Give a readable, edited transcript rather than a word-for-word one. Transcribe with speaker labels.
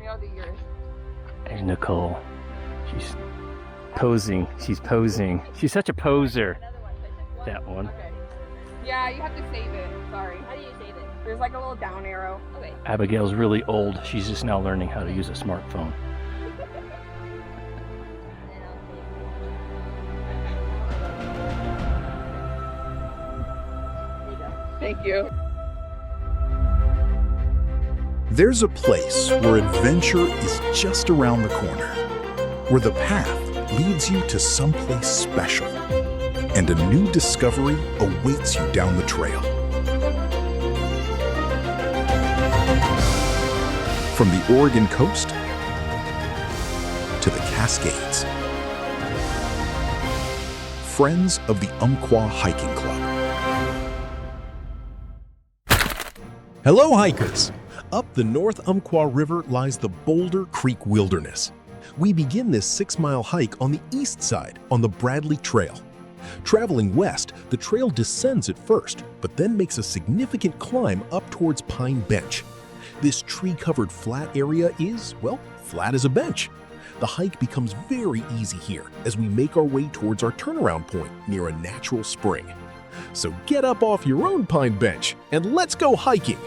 Speaker 1: me all do yours.
Speaker 2: There's Nicole. She's posing. She's posing. She's such a poser. That one.
Speaker 1: Okay. Yeah, you have to save it. Sorry.
Speaker 3: How do you save it?
Speaker 1: There's like a little down arrow.
Speaker 3: Okay.
Speaker 2: Abigail's really old. She's just now learning how to use a smartphone.
Speaker 1: Thank you.
Speaker 4: There's a place where adventure is just around the corner, where the path leads you to someplace special, and a new discovery awaits you down the trail. From the Oregon coast to the Cascades, friends of the Umpqua Hiking Club. Hello, hikers! Up the North Umpqua River lies the Boulder Creek Wilderness. We begin this 6-mile hike on the east side on the Bradley Trail. Traveling west, the trail descends at first, but then makes a significant climb up towards Pine Bench. This tree-covered flat area is, well, flat as a bench. The hike becomes very easy here as we make our way towards our turnaround point near a natural spring. So get up off your own pine bench and let's go hiking!